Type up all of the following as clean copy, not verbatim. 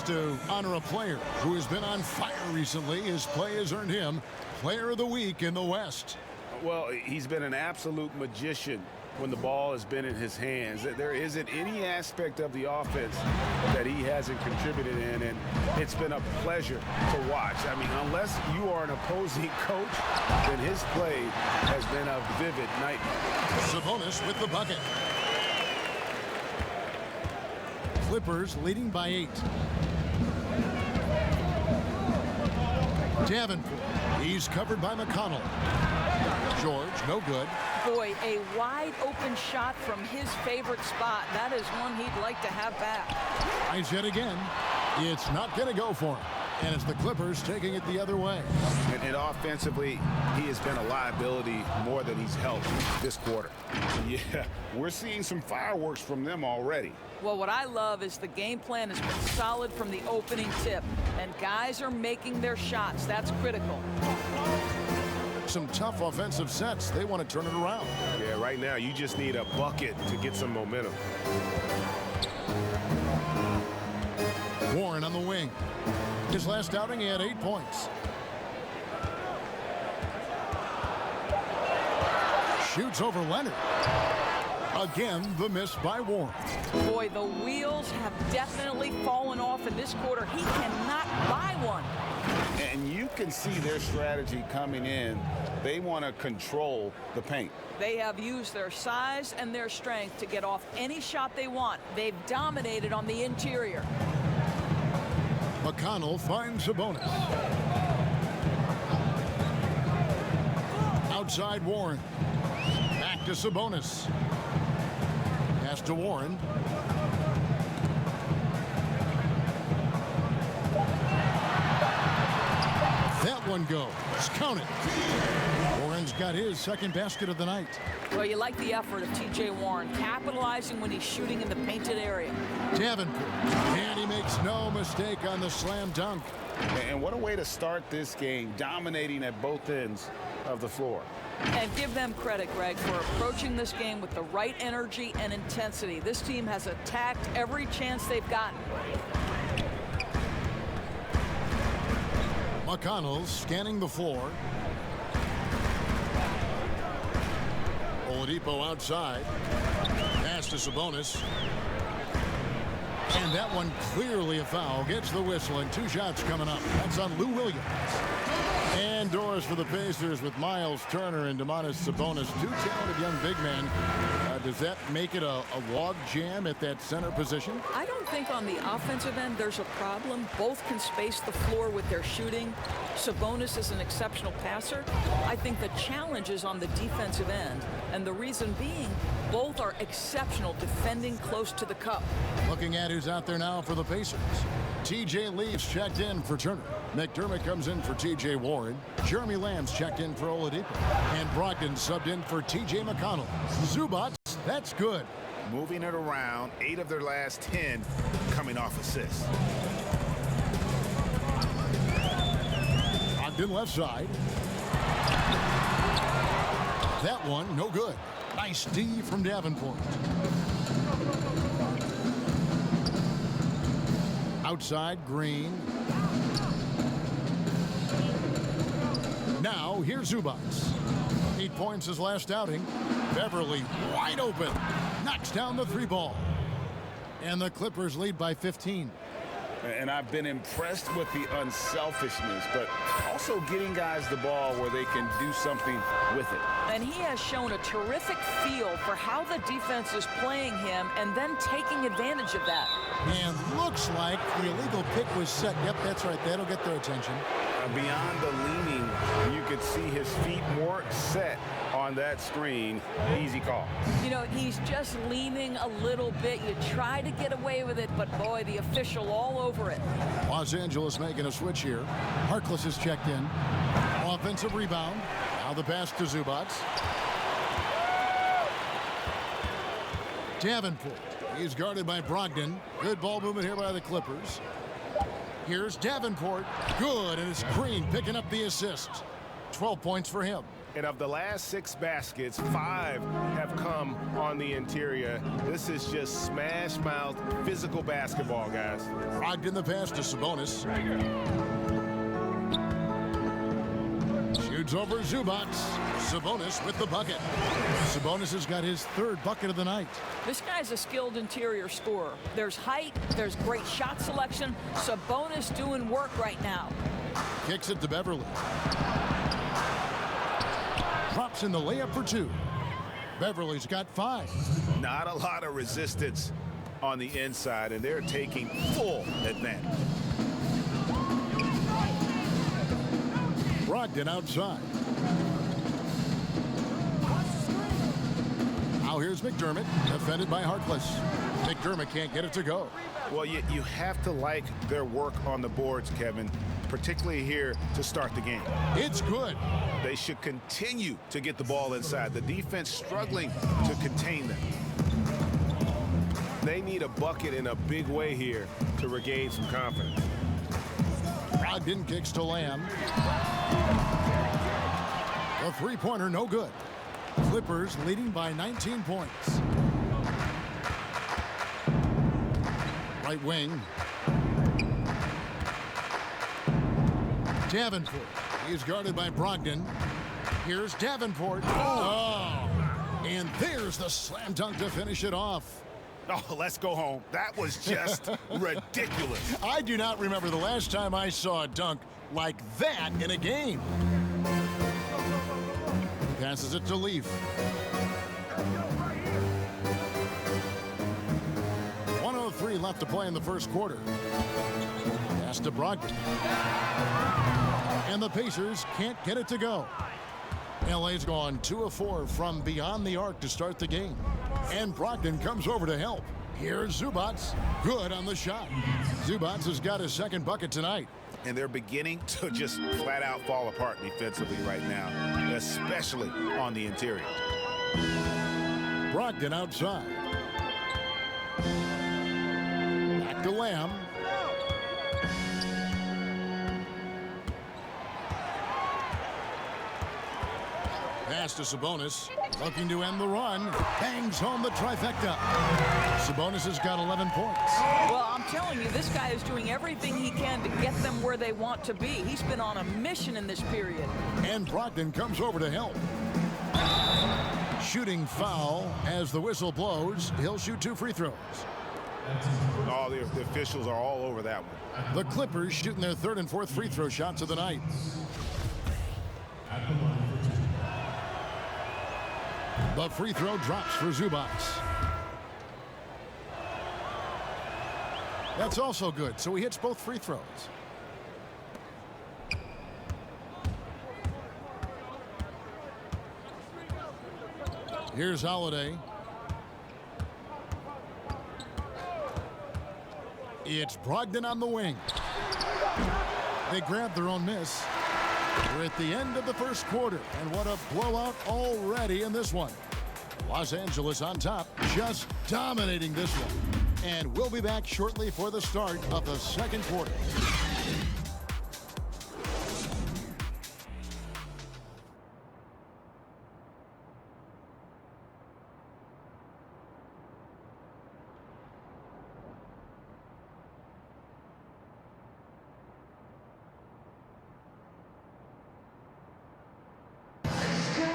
to honor a player who has been on fire recently. His play has earned him Player of the Week in the West. Well, he's been an absolute magician when the ball has been in his hands. There isn't any aspect of the offense that he hasn't contributed in, and it's been a pleasure to watch. I mean, unless you are an opposing coach, then his play has been a vivid nightmare. Sabonis with the bucket. Clippers leading by 8. Davenport. He's covered by McConnell. George, no good. Boy, a wide-open shot from his favorite spot. That is one he'd like to have back. Tries yet again. It's not going to go for him. And it's the Clippers taking it the other way. And offensively, he has been a liability more than he's helped this quarter. Yeah, we're seeing some fireworks from them already. Well, what I love is the game plan has been solid from the opening tip. And guys are making their shots. That's critical. Some tough offensive sets. They want to turn it around. Yeah, right now you just need a bucket to get some momentum. Warren on the wing. His last outing, he had 8 points. Shoots over Leonard. Again, the miss by Warren. Boy, the wheels have definitely fallen off in this quarter. He cannot buy one. And you can see their strategy coming in. They want to control the paint. They have used their size and their strength to get off any shot they want. They've dominated on the interior. McConnell finds Sabonis. Outside Warren. Back to Sabonis. Pass to Warren. That one goes. Count it. Warren's got his second basket of the night. Well, you like the effort of T.J. Warren, capitalizing when he's shooting in the painted area. Davenport. And he makes no mistake on the slam dunk. And what a way to start this game, dominating at both ends of the floor. And give them credit, Greg, for approaching this game with the right energy and intensity. This team has attacked every chance they've gotten. McConnell scanning the floor. Oladipo outside. Pass to Sabonis. And that one clearly a foul. Gets the whistle, and 2 shots coming up. That's on Lou Williams. And doors for the Pacers with Miles Turner and Domantas Sabonis. 2 talented young big men. Does that make it a log jam at that center position? I don't think on the offensive end there's a problem. Both can space the floor with their shooting. Sabonis is an exceptional passer. I think the challenge is on the defensive end. And the reason being, both are exceptional defending close to the cup. Looking at who's out there now for the Pacers. T.J. Leafs checked in for Turner. McDermott comes in for T.J. Warren. Jeremy Lamb's checked in for Oladipo. And Brogdon subbed in for T.J. McConnell. Zubac, that's good. Moving it around, 8 of their last 10 coming off assists. Brogdon left side. That one, no good. Nice D from Davenport. Outside, Green. Now, here's Zubac. 8 points his last outing. Beverly wide open. Knocks down the 3 ball. And the Clippers lead by 15. And I've been impressed with the unselfishness, but also getting guys the ball where they can do something with it. And he has shown a terrific feel for how the defense is playing him and then taking advantage of that. And looks like the illegal pick was set. Yep, that's right. That'll get their attention. Beyond the leaning, you could see his feet more set on that screen. Easy call. You know, he's just leaning a little bit. You try to get away with it, but boy, the official all over it. Los Angeles making a switch here. Harkless is checked in. Offensive rebound. Now the pass to Zubac. Davenport. He's guarded by Brogdon. Good ball movement here by the Clippers. Here's Davenport. Good, and it's Green picking up the assist. 12 points for him. And of the last 6 baskets, 5 have come on the interior. This is just smash-mouth physical basketball, guys. Brogdon the pass to Sabonis. Shoots over Zubac. Sabonis with the bucket. Sabonis has got his 3rd bucket of the night. This guy's a skilled interior scorer. There's height, there's great shot selection. Sabonis doing work right now. Kicks it to Beverly. Drops in the layup for 2. Beverly's got 5. Not a lot of resistance on the inside, and they're taking full advantage. Brogdon outside. Now here's McDermott, defended by Harkless. McDermott can't get it to go. Well, you have to like their work on the boards, Kevin, particularly here to start the game. It's good. They should continue to get the ball inside. The defense struggling to contain them. They need a bucket in a big way here to regain some confidence. Brogdon kicks to Lamb. The 3-pointer no good. Clippers leading by 19 points. Right wing. Davenport. He's guarded by Brogdon. Here's Davenport. Oh! And there's the slam dunk to finish it off. Oh, let's go home. That was just ridiculous. I do not remember the last time I saw a dunk like that in a game. Passes it to Leaf. 1:03 left to play in the first quarter. Pass to Brogdon. And the Pacers can't get it to go. LA's gone 2 of 4 from beyond the arc to start the game. And Brogdon comes over to help. Here's Zubac. Good on the shot. Zubac has got his 2nd bucket tonight. And they're beginning to just flat out fall apart defensively right now, especially on the interior. Brogdon outside. Back to Lamb. Pass to Sabonis, looking to end the run. Bangs home the trifecta. Sabonis has got 11 points. Well, I'm telling you, this guy is doing everything he can to get them where they want to be. He's been on a mission in this period. And Brogdon comes over to help. Shooting foul as the whistle blows. He'll shoot 2 free throws. Oh, the officials are all over that one. The Clippers shooting their 3rd and 4th free throw shots of the night. The free throw drops for Zubac. That's also good, so he hits both free throws. Here's Holiday. It's Brogdon on the wing. They grabbed their own miss. We're at the end of the first quarter, and what a blowout already in this one. Los Angeles on top, just dominating this one. And we'll be back shortly for the start of the second quarter.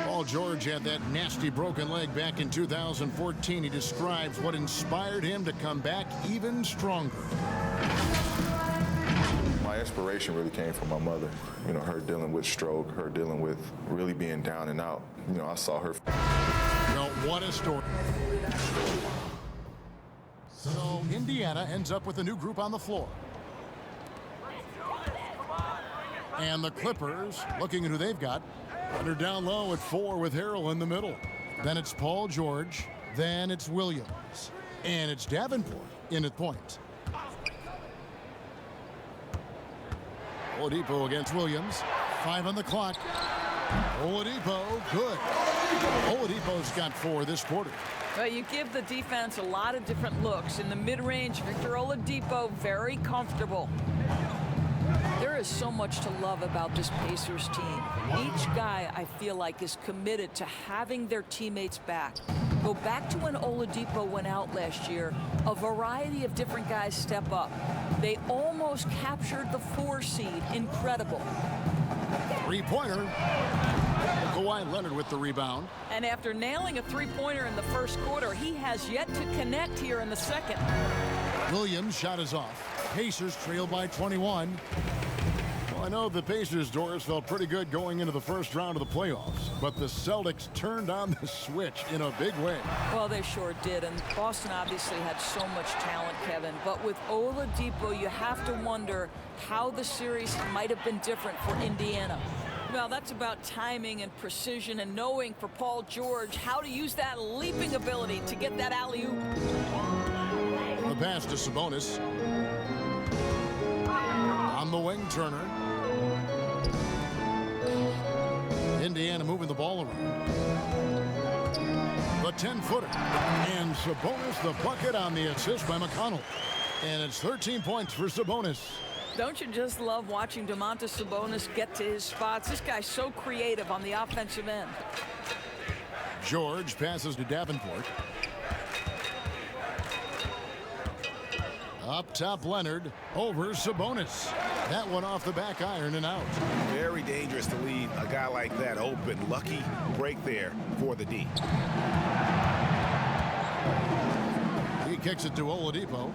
Paul George had that nasty broken leg back in 2014. He describes what inspired him to come back even stronger. My inspiration really came from my mother. You know, her dealing with stroke, her dealing with really being down and out. You know, I saw her. Well, what a story. So Indiana ends up with a new group on the floor. And the Clippers, looking at who they've got, they're down low at 4 with Harrell in the middle. Then it's Paul George. Then it's Williams. And it's Davenport in at point. Oladipo against Williams. 5 on the clock. Oladipo, good. Oladipo's got 4 this quarter. Well, you give the defense a lot of different looks. In the mid-range, Victor Oladipo, very comfortable. There is so much to love about this Pacers team. Each guy, I feel like, is committed to having their teammates back. Go back to when Oladipo went out last year. A variety of different guys step up. They almost captured the 4 seed. Incredible. Three-pointer. Kawhi Leonard with the rebound. And after nailing a three-pointer in the first quarter, he has yet to connect here in the second. Williams' shot is off. Pacers trail by 21. Well, I know the Pacers, Doris, felt pretty good going into the first round of the playoffs, but the Celtics turned on the switch in a big way. Well, they sure did, and Boston obviously had so much talent, Kevin. But with Oladipo, you have to wonder how the series might have been different for Indiana. Well, that's about timing and precision and knowing for Paul George how to use that leaping ability to get that alley-oop. The pass to Sabonis. On the wing, Turner. Indiana moving the ball around. The 10-footer. And Sabonis the bucket on the assist by McConnell. And it's 13 points for Sabonis. Don't you just love watching Domantas Sabonis get to his spots? This guy's so creative on the offensive end. George passes to Davenport. Up top, Leonard. Over Sabonis. That one off the back iron and out. Very dangerous to leave a guy like that open. Lucky break there for the D. He kicks it to Oladipo.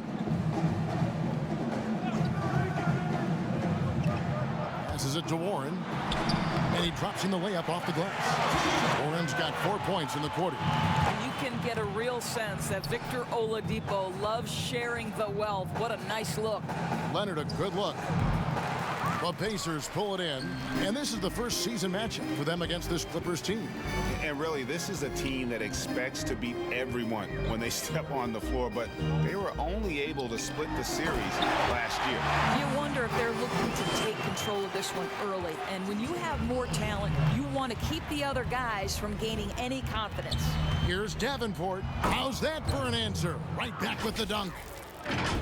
Passes it to Warren. And he drops in the layup off the glass. Warren's got 4 points in the quarter. And you can get a real sense that Victor Oladipo loves sharing the wealth. What a nice look. Leonard, a good look. The Pacers pull it in, and this is the first season matchup for them against this Clippers team. And really, this is a team that expects to beat everyone when they step on the floor, but they were only able to split the series last year. You wonder if they're looking to take control of this one early. And when you have more talent, you want to keep the other guys from gaining any confidence. Here's Davenport. How's that for an answer? Right back with the dunk.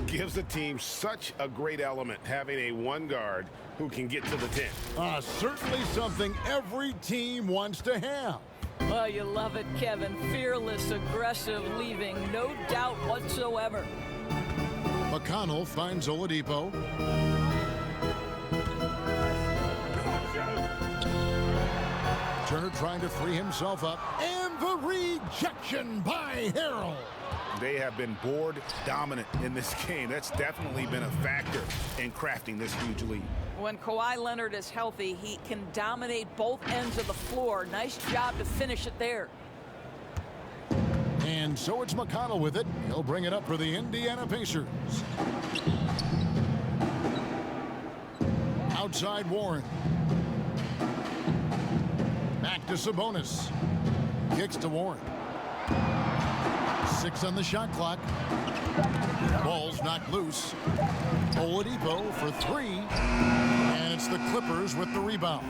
Gives the team such a great element having a one guard who can get to the 10. Certainly something every team wants to have. Well, you love it, Kevin. Fearless, aggressive, leaving no doubt whatsoever. McConnell finds Oladipo. Turner trying to free himself up. And the rejection by Harrell. They have been board dominant in this game. That's definitely been a factor in crafting this huge lead. When Kawhi Leonard is healthy, he can dominate both ends of the floor. Nice job to finish it there. And so it's McConnell with it. He'll bring it up for the Indiana Pacers. Outside Warren. Back to Sabonis. Kicks to Warren. 6 on the shot clock. Ball's knocked loose. Oladipo for 3. And it's the Clippers with the rebound.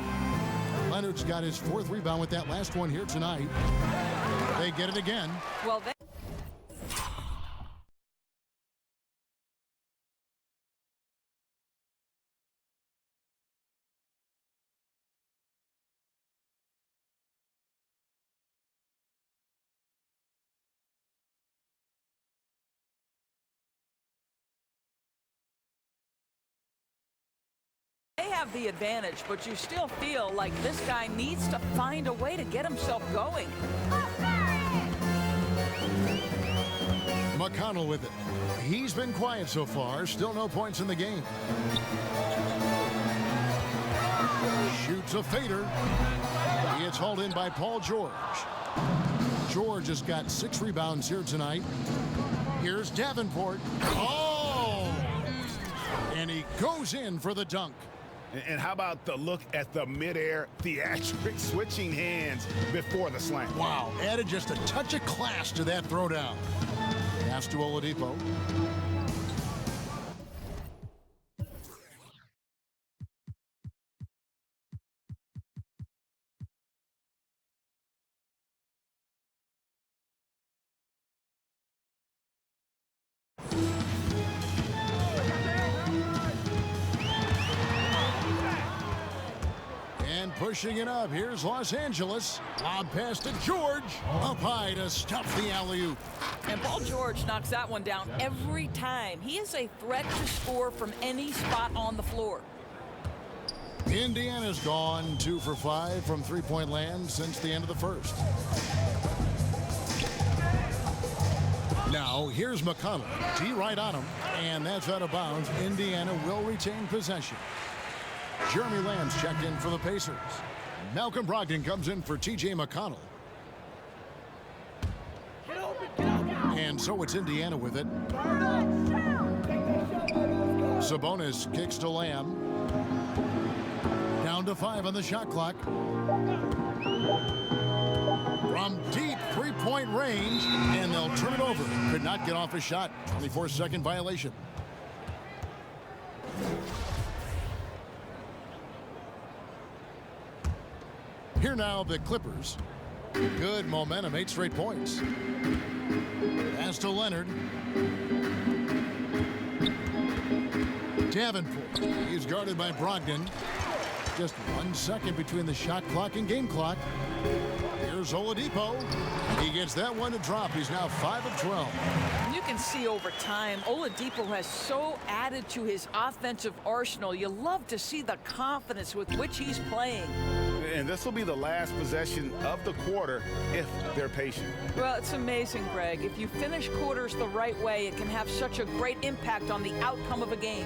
Leonard's got his 4th rebound with that last one here tonight. They get it again. Well, they have the advantage, but you still feel like this guy needs to find a way to get himself going. McConnell with it. He's been quiet so far. Still no points in the game. Shoots a fader. He gets hauled in by Paul George. George has got 6 rebounds here tonight. Here's Davenport. Oh! And he goes in for the dunk. And how about the look at the midair theatric switching hands before the slam? Wow, added just a touch of class to that throwdown. Pass to Oladipo. pushing it up. Here's Los Angeles. Lob pass to George. Up high to stuff the alley-oop. And Paul George knocks that one down every time. He is a threat to score from any spot on the floor. Indiana's gone 2 for 5 from three-point land since the end of the first. Now, here's McConnell. T right on him, and that's out of bounds. Indiana will retain possession. Jeremy Lamb's checked in for the Pacers. Malcolm Brogdon comes in for T.J. McConnell. And so it's Indiana with it. Sabonis kicks to Lamb. Down to 5 on the shot clock. From deep three-point range, and they'll turn it over. Could not get off a shot. 24-second violation. Here now, the Clippers. Good momentum, 8 straight points. Pass to Leonard. Davenport. He's guarded by Brogdon. Just 1 second between the shot clock and game clock. Here's Oladipo. He gets that one to drop. He's now 5 of 12. You can see over time, Oladipo has so added to his offensive arsenal. You love to see the confidence with which he's playing. And this will be the last possession of the quarter if they're patient. Well, it's amazing, Greg. If you finish quarters the right way, it can have such a great impact on the outcome of a game.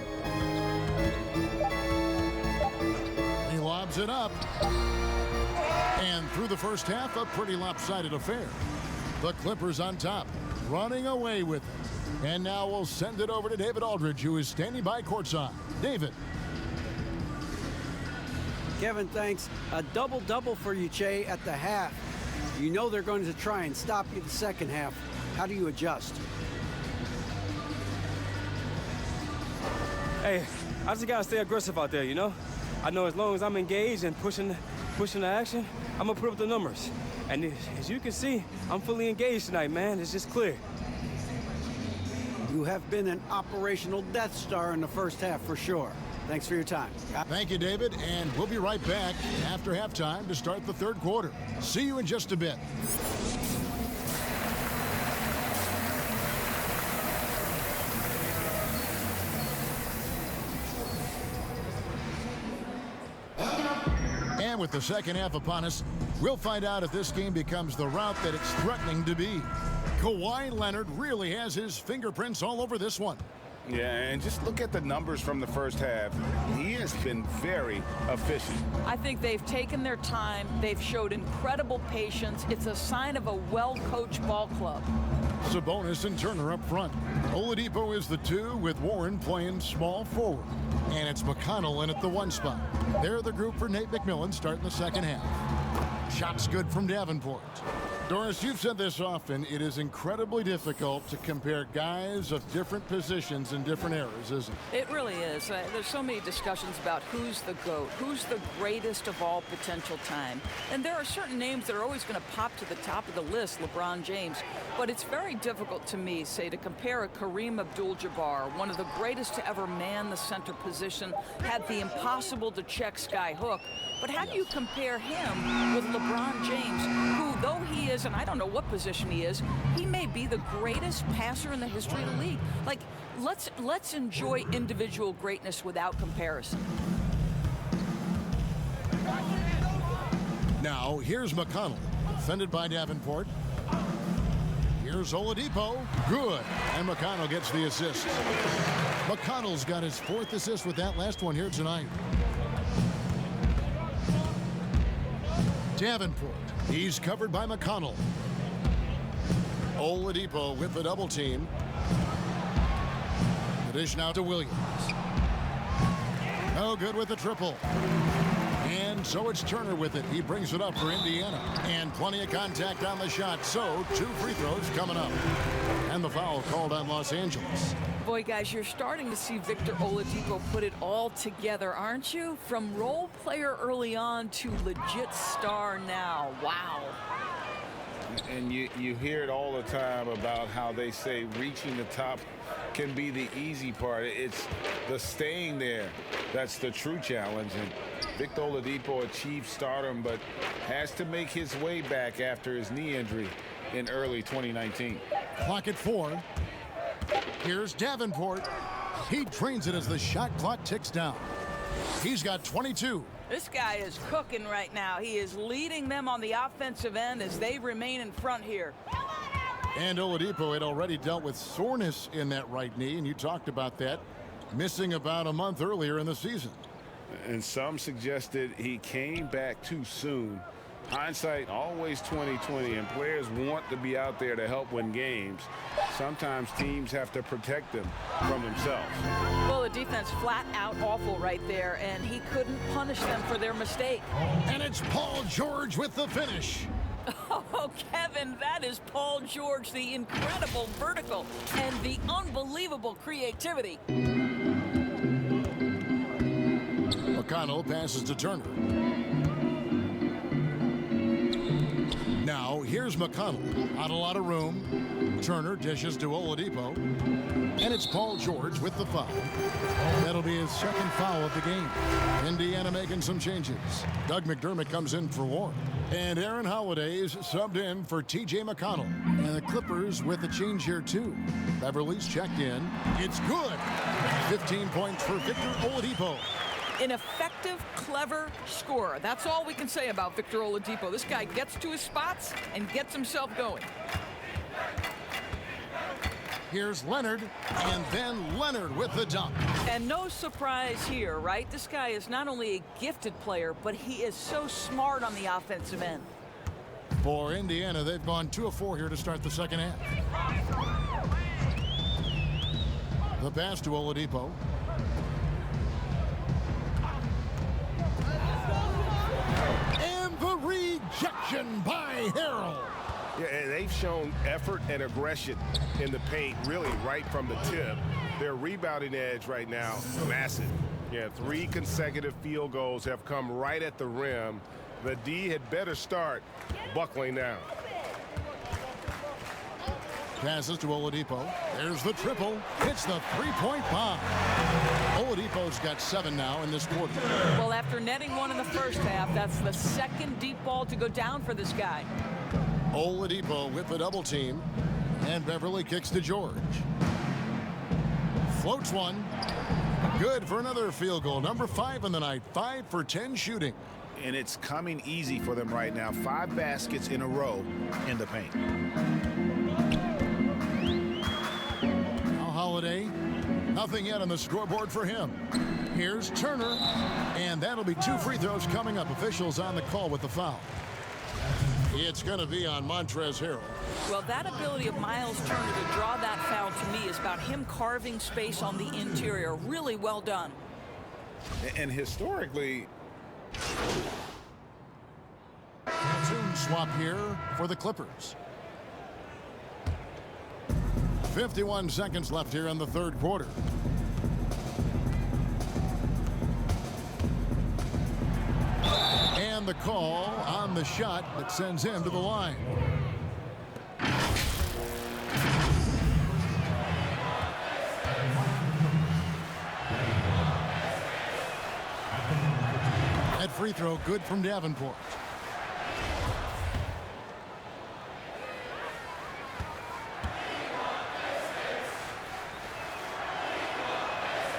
He lobs it up. And through the first half, a pretty lopsided affair. The Clippers on top, running away with it. And now we'll send it over to David Aldridge, who is standing by courtside. David. Kevin, thanks. A double-double for you, Che, at the half. You know they're going to try and stop you the second half. How do you adjust? Hey, I just got to stay aggressive out there, you know? I know as long as I'm engaged and pushing the action, I'm going to put up the numbers. And as you can see, I'm fully engaged tonight, man. It's just clear. You have been an operational Death Star in the first half for sure. Thanks for your time. Thank you, David, and we'll be right back after halftime to start the third quarter. See you in just a bit. And with the second half upon us, we'll find out if this game becomes the route that it's threatening to be. Kawhi Leonard really has his fingerprints all over this one. Yeah, and just look at the numbers from the first half. He has been very efficient. I think they've taken their time. They've showed incredible patience. It's a sign of a well-coached ball club. Sabonis and Turner up front. Oladipo is the 2 with Warren playing small forward. And it's McConnell in at the 1 spot. They're the group for Nate McMillan starting the second half. Shots good from Davenport. Doris, you've said this often, it is incredibly difficult to compare guys of different positions in different eras, isn't it? It really is. There's so many discussions about who's the GOAT, who's the greatest of all potential time. And there are certain names that are always going to pop to the top of the list, LeBron James. But it's very difficult to me, say, to compare a Kareem Abdul-Jabbar, one of the greatest to ever man the center position, had the impossible to check sky hook. But how do you compare him with LeBron James, who, though he is, and I don't know what position he is, he may be the greatest passer in the history of the league. Like, let's enjoy individual greatness without comparison. Now, here's McConnell, defended by Davenport. Here's Oladipo. Good. And McConnell gets the assist. McConnell's got his 4th assist with that last one here tonight. Davenport. He's covered by McConnell. Oladipo with the double team. The dish now to Williams. No good with the triple. And so it's Turner with it. He brings it up for Indiana. And plenty of contact on the shot. So 2 free throws coming up. And the foul called on Los Angeles. Boy, guys, you're starting to see Victor Oladipo put it all together, aren't you? From role player early on to legit star now. Wow. And you hear it all the time about how they say reaching the top can be the easy part. It's the staying there that's the true challenge. And Victor Oladipo achieved stardom, but has to make his way back after his knee injury in early 2019. Clock at 4. Here's Davenport. He drains it as the shot clock ticks down. He's got 22. This guy is cooking right now. He is leading them on the offensive end as they remain in front here. And Oladipo had already dealt with soreness in that right knee, and you talked about that, missing about a month earlier in the season. And some suggested he came back too soon. Hindsight always 20/20, and players want to be out there to help win games. Sometimes teams have to protect them from themselves. Well, the defense flat out awful right there, and he couldn't punish them for their mistake. And it's Paul George with the finish. Oh, Kevin, that is Paul George, the incredible vertical and the unbelievable creativity. McConnell passes to Turner. Now, here's McConnell. Not a lot of room. Turner dishes to Oladipo. And it's Paul George with the foul. That'll be his second foul of the game. Indiana making some changes. Doug McDermott comes in for Warren. And Aaron Holiday's subbed in for T.J. McConnell. And the Clippers with a change here, too. Beverly's checked in. It's good. 15 points for Victor Oladipo. An effective, clever scorer. That's all we can say about Victor Oladipo. This guy gets to his spots and gets himself going. Here's Leonard, and then Leonard with the dunk. And no surprise here, right? This guy is not only a gifted player, but he is so smart on the offensive end. For Indiana, they've gone 2 of 4 here to start the second half. The pass to Oladipo. And the rejection by Harrell. Yeah, and they've shown effort and aggression in the paint, really right from the tip. Their rebounding edge right now, massive. Yeah, 3 consecutive field goals have come right at the rim. The D had better start buckling down. Passes to Oladipo. There's the triple. It's the three-point bomb. Oladipo's got 7 now in this quarter. Well, after netting 1 in the first half, that's the second deep ball to go down for this guy. Oladipo with the double team. And Beverly kicks to George. Floats one. Good for another field goal. Number 5 in the night. 5 for 10 shooting. And it's coming easy for them right now. 5 baskets in a row in the paint. Now Holiday. Nothing yet on the scoreboard for him. Here's Turner. And that'll be 2 free throws coming up. Officials on the call with the foul. It's going to be on Montrezl Harrell. Well, that ability of Miles Turner to draw that foul to me is about him carving space on the interior. Really well done. And historically, Soon swap here for the Clippers. 51 seconds left here in the third quarter. And the call on the shot that sends him to the line. That free throw good from Davenport.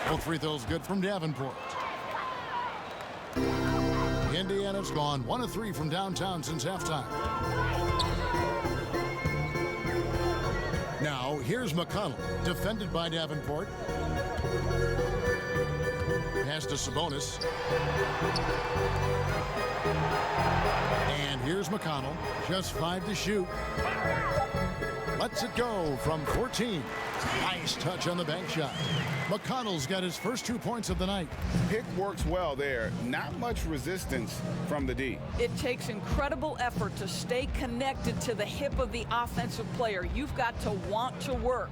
Both free throws good from Davenport. Indiana's gone 1 of 3 from downtown since halftime. Now, here's McConnell, defended by Davenport. Pass to Sabonis. And here's McConnell, just 5 to shoot. Lets it go from 14. Nice touch on the bank shot. McConnell's got his first 2 points of the night. pick works well there. Not much resistance from the D. It takes incredible effort to stay connected to the hip of the offensive player. You've got to want to work.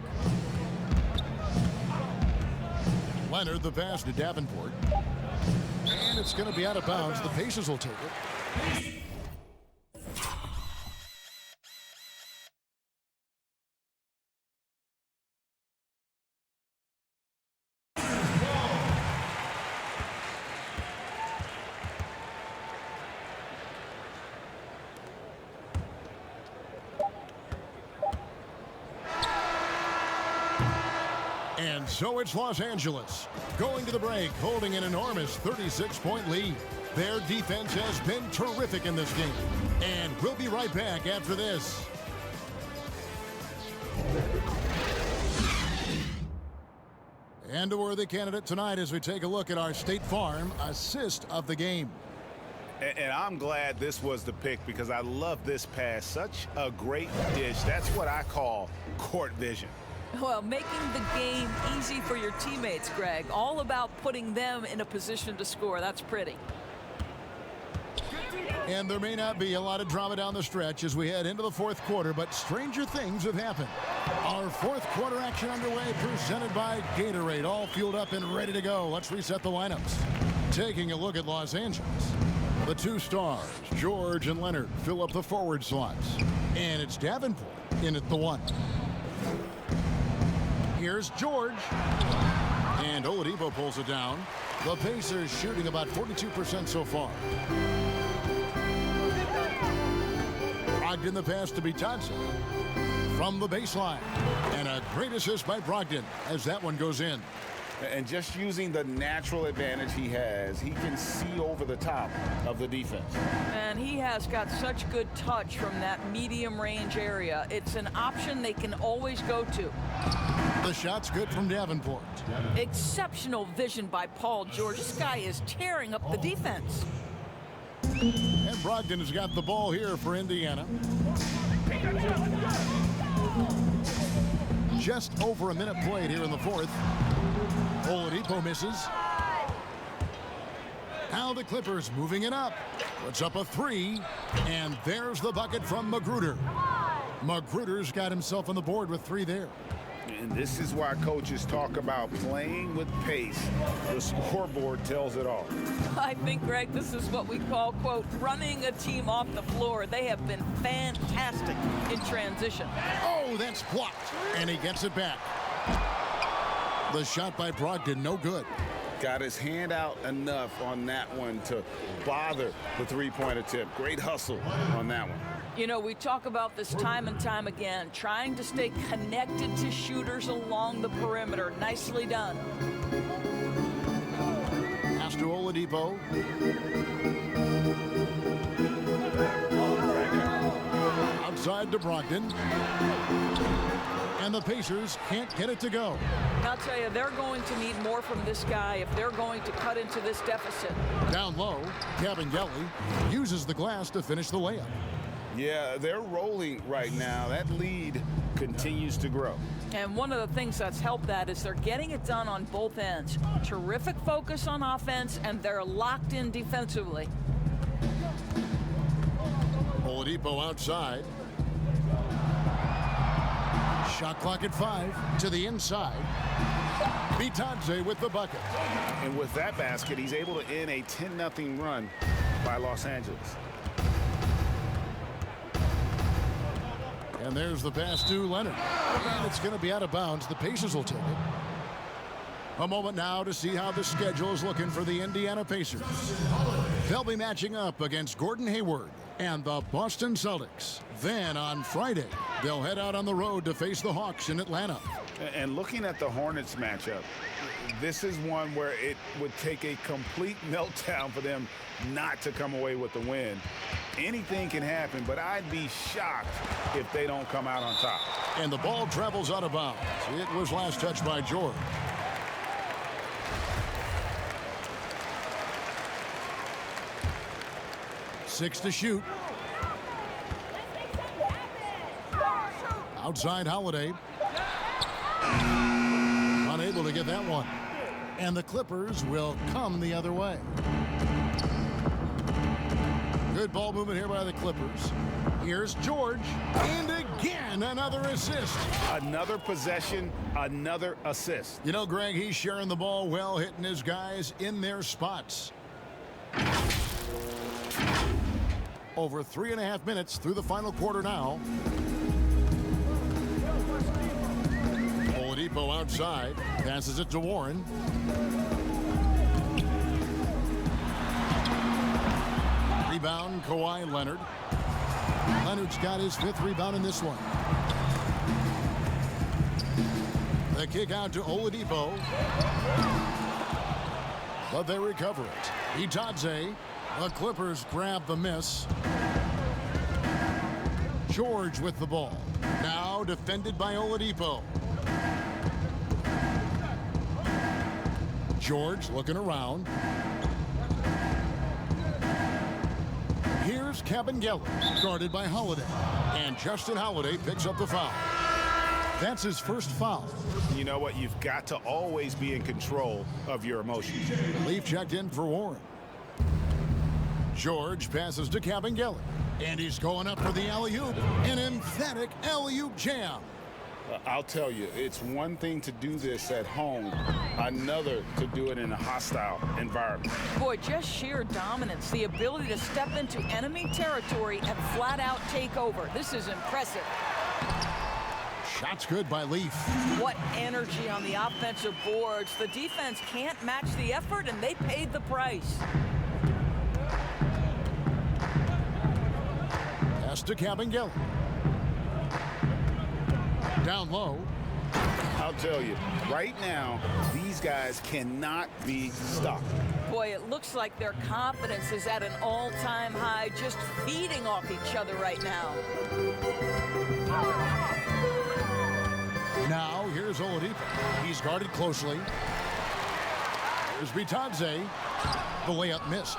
Leonard, the pass to Davenport. And it's going to be out of bounds. The Pacers will take it. And so it's Los Angeles going to the break, holding an enormous 36-point lead. Their defense has been terrific in this game. And we'll be right back after this. And a worthy candidate tonight as we take a look at our State Farm assist of the game. And I'm glad this was the pick because I love this pass. Such a great dish. That's what I call court vision. Well, making the game easy for your teammates, Greg. All about putting them in a position to score. That's pretty. And there may not be a lot of drama down the stretch as we head into the fourth quarter, but stranger things have happened. Our fourth quarter action underway, presented by Gatorade, all fueled up and ready to go. Let's reset the lineups. Taking a look at Los Angeles. The two stars, George and Leonard, fill up the forward slots. And it's Davenport in at the one. Here's George. And Oladipo pulls it down. The Pacers shooting about 42% so far. Brogdon the pass to Bitadze from the baseline. And a great assist by Brogdon as that one goes in. And just using the natural advantage he has, he can see over the top of the defense. And he has got such good touch from that medium range area. It's an option they can always go to. The shot's good from Davenport. Exceptional vision by Paul George. This guy is tearing up the defense. And Brogdon has got the ball here for Indiana. Just over a minute played here in the fourth. Oladipo misses. Now the Clippers moving it up. Puts up a three. And there's the bucket from Magruder. Magruder's got himself on the board with three there. And this is why coaches talk about playing with pace. The scoreboard tells it all. I think, Greg, this is what we call, quote, running a team off the floor. They have been fantastic in transition. Oh, that's blocked. And he gets it back. The shot by Brogdon, no good. Got his hand out enough on that one to bother the three-point attempt. Great hustle on that one. You know, we talk about this time and time again, trying to stay connected to shooters along the perimeter. Nicely done. Pass to Oladipo. Outside to Brogdon. And the Pacers can't get it to go. I'll tell you, they're going to need more from this guy if they're going to cut into this deficit. Down low, Kabengele uses the glass to finish the layup. Yeah, they're rolling right now. That lead continues to grow. And one of the things that's helped that is they're getting it done on both ends. Terrific focus on offense, and they're locked in defensively. Oladipo outside. Shot clock at 5 to the inside. Bitadze with the bucket. And with that basket, he's able to end a 10-0 run by Los Angeles. And there's the pass to Leonard. And it's going to be out of bounds. The Pacers will take it. A moment now to see how the schedule is looking for the Indiana Pacers. They'll be matching up against Gordon Hayward and the Boston Celtics. Then on Friday, they'll head out on the road to face the Hawks in Atlanta. And looking at the Hornets matchup, this is one where it would take a complete meltdown for them not to come away with the win. Anything can happen, but I'd be shocked if they don't come out on top. And the ball travels out of bounds. It was last touched by George. Six to shoot. Outside Holiday. Unable to get that one. And the Clippers will come the other way. Good ball movement here by the Clippers. Here's George. And again, another assist. Another possession, another assist. You know, Greg, he's sharing the ball well, hitting his guys in their spots. Over 3.5 minutes through the final quarter now. Oladipo outside. Passes it to Warren. Rebound, Kawhi Leonard. Leonard's got his 5th rebound in this one. The kick out to Oladipo. But they recover it. Itadze. The Clippers grab the miss. George with the ball. Now defended by Oladipo. George looking around. Here's Kevin Geller, guarded by Holiday. And Justin Holiday picks up the foul. That's his first foul. You know what? You've got to always be in control of your emotions. Leaf checked in for Warren. George passes to Kevin Geller. And he's going up for the alley-oop. An emphatic alley-oop jam. I'll tell you, it's one thing to do this at home, another to do it in a hostile environment. Boy, just sheer dominance, the ability to step into enemy territory and flat out take over. This is impressive. Shots good by Leaf. What energy on the offensive boards. The defense can't match the effort, and they paid the price. Pass to Kevin Geller. Down low. I'll tell you, right now, these guys cannot be stopped. Boy, it looks like their confidence is at an all-time high, just feeding off each other right now. Now, here's Oladipo. He's guarded closely. Here's Bitadze. The layup missed.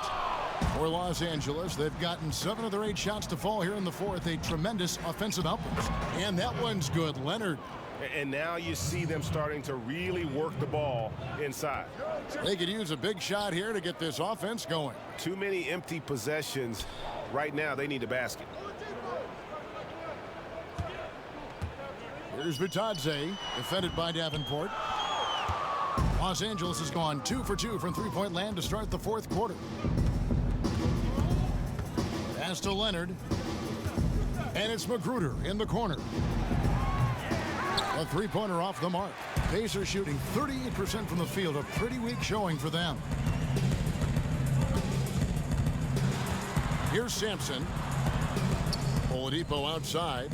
For Los Angeles, they've gotten 7 of their 8 shots to fall here in the fourth. A tremendous offensive outburst. And that one's good. Leonard. And now you see them starting to really work the ball inside. They could use a big shot here to get this offense going. Too many empty possessions. Right now, they need a basket. Here's Bitadze, defended by Davenport. Los Angeles has gone 2 for 2 from three-point land to start the fourth quarter. Pass to Leonard. And it's Magruder in the corner. A three-pointer off the mark. Pacers shooting 38% from the field. A pretty weak showing for them. Here's Sampson. Oladipo outside.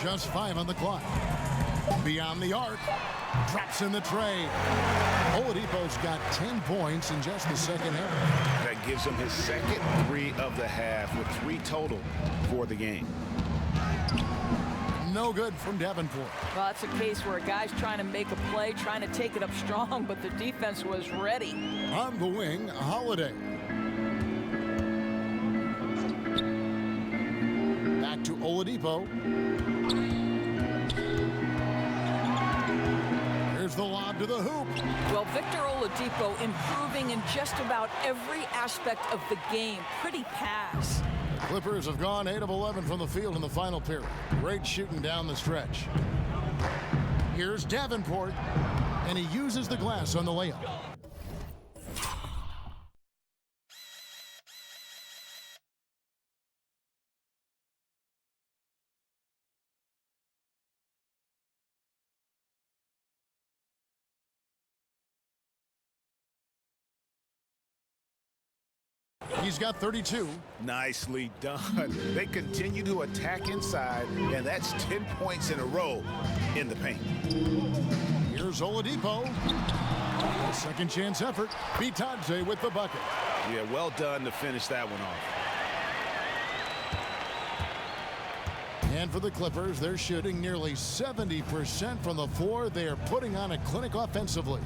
Just 5 on the clock. Beyond the arc. Drops in the tray. Oladipo's got 10 points in just the second half. That gives him his second 3 of the half with 3 total for the game. No good from Davenport. Well, that's a case where a guy's trying to make a play, trying to take it up strong, but the defense was ready. On the wing, Holiday. Back to Oladipo. Here's the lob to the hoop. Well, Victor Oladipo improving in just about every aspect of the game. Pretty pass. The Clippers have gone 8 of 11 from the field in the final period. Great shooting down the stretch. Here's Davenport, and he uses the glass on the layup. He's got 32. Nicely done. They continue to attack inside, and that's 10 points in a row in the paint. Here's Oladipo. Second chance effort. Bitadze with the bucket. Yeah, well done to finish that one off. And for the Clippers, they're shooting nearly 70% from the floor. They are putting on a clinic offensively.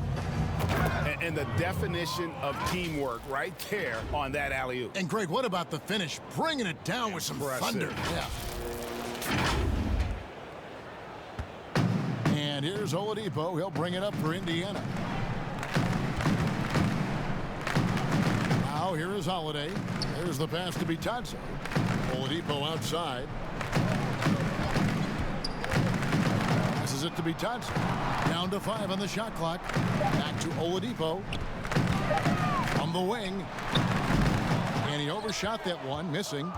And the definition of teamwork right there on that alley-oop. And Greg, what about the finish? Bringing it down with some thunder. Yeah. And here's Oladipo. He'll bring it up for Indiana. Now here is Holiday. There's the pass to Bitadze. Oladipo outside. Passes it to Bitadze. Down to 5 on the shot clock. Back to Oladipo. On the wing. And he overshot that one, missing.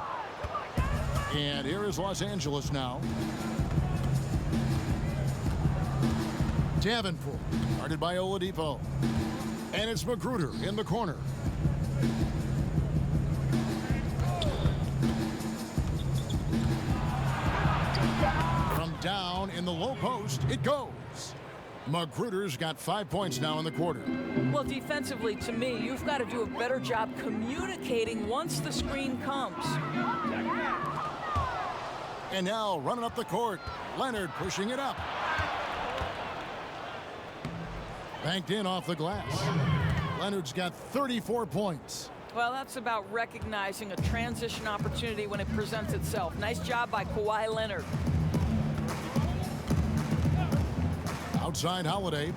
And here is Los Angeles now. Davenport, guarded by Oladipo. And it's Magruder in the corner. the low post. It goes. Magruder's got 5 points now in the quarter. Well, defensively, to me, you've got to do a better job communicating once the screen comes. And now running up the court. Leonard pushing it up. Banked in off the glass. Leonard's got 34 points. Well, that's about recognizing a transition opportunity when it presents itself. Nice job by Kawhi Leonard. Outside Holiday.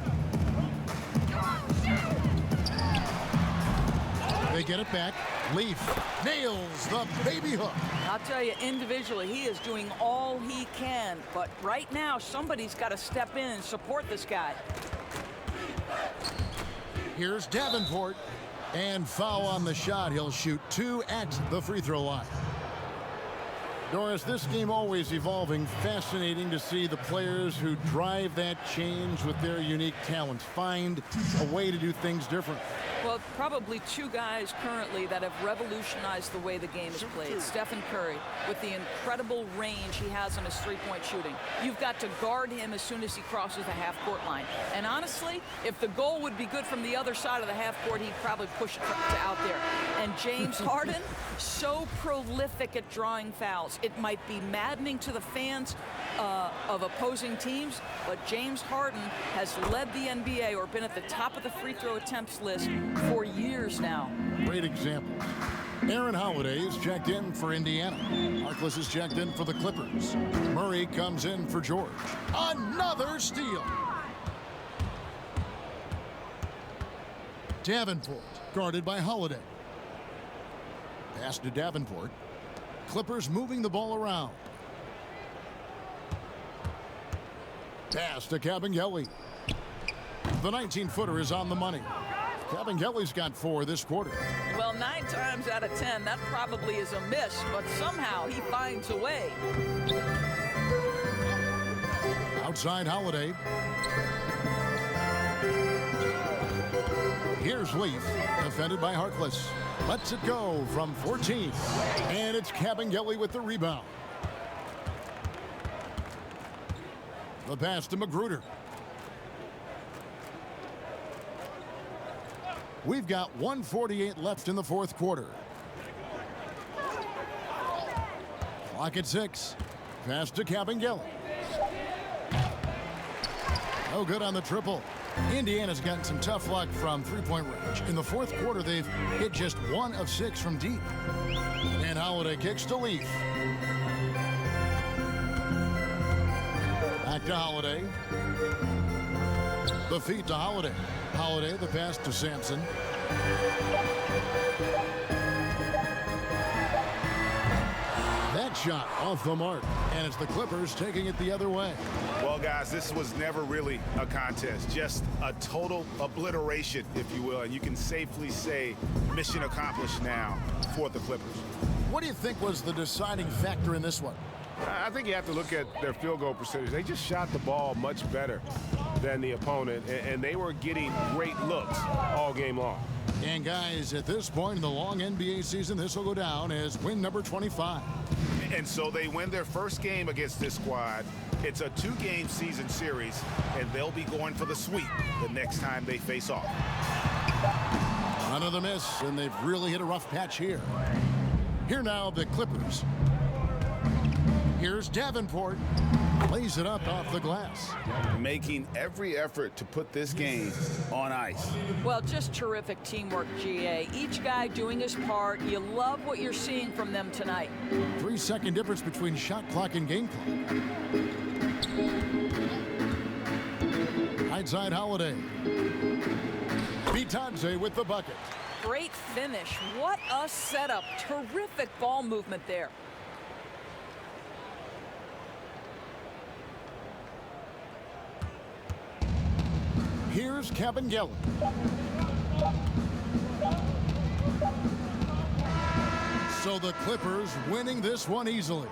They get it back. Leaf nails the baby hook. I'll tell you, individually, he is doing all he can. But right now, somebody's got to step in and support this guy. Here's Davenport. And foul on the shot. He'll shoot 2 at the free throw line. Doris, this game always evolving. Fascinating to see the players who drive that change with their unique talents find a way to do things different. Well, probably 2 guys currently that have revolutionized the way the game is played. Stephen Curry, with the incredible range he has on his three-point shooting. You've got to guard him as soon as he crosses the half-court line. And honestly, if the goal would be good from the other side of the half-court, he'd probably push it to out there. And James Harden, so prolific at drawing fouls. It might be maddening to the fans of opposing teams, but James Harden has led the NBA or been at the top of the free throw attempts list for years now. Great example. Aaron Holiday is checked in for Indiana. Harkless is checked in for the Clippers. Murray comes in for George. Another steal. Davenport guarded by Holiday. Pass to Davenport. Clippers moving the ball around. Pass to Kabengele. The 19-footer is on the money. Kabengele's got 4 this quarter. Well, 9 times out of 10, that probably is a miss, but somehow he finds a way. Outside Holiday. Here's Leaf, defended by Harkless. Lets it go from 14. And it's Kabengele with the rebound. The pass to Magruder. We've got 1:48 left in the fourth quarter. Clock at 6. Pass to Kabengele. No good on the triple. Indiana's gotten some tough luck from three-point range. In the fourth quarter, they've hit just 1 of 6 from deep. And Holiday kicks to Leaf. Back to Holiday. The feed to Holiday. Holiday, the pass to Sampson. That shot off the mark. And it's the Clippers taking it the other way. Well, guys, this was never really a contest. Just a total obliteration, if you will. And you can safely say mission accomplished now for the Clippers. What do you think was the deciding factor in this one? I think you have to look at their field goal percentage. They just shot the ball much better than the opponent, and they were getting great looks all game long. And guys, at this point in the long NBA season, this will go down as win number 25. And so they win their first game against this squad. It's a 2-game season series, and they'll be going for the sweep the next time they face off. Another miss, and they've really hit a rough patch here. Here now, the Clippers. Here's Davenport. Lays it up off the glass. Making every effort to put this game on ice. Well, just terrific teamwork, GA. Each guy doing his part. You love what you're seeing from them tonight. 3-second difference between shot clock and game clock. Outside Holiday. Bitadze with the bucket. Great finish. What a setup. Terrific ball movement there. Here's Kabengele. So the Clippers winning this one easily.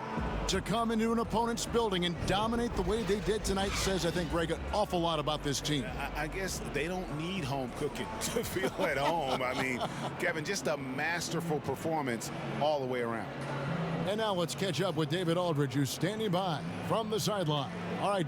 To come into an opponent's building and dominate the way they did tonight says, I think, Greg, an awful lot about this team. I guess they don't need home cooking to feel at home. I mean, Kevin, just a masterful performance all the way around. And now let's catch up with David Aldridge, who's standing by from the sideline. All right, David.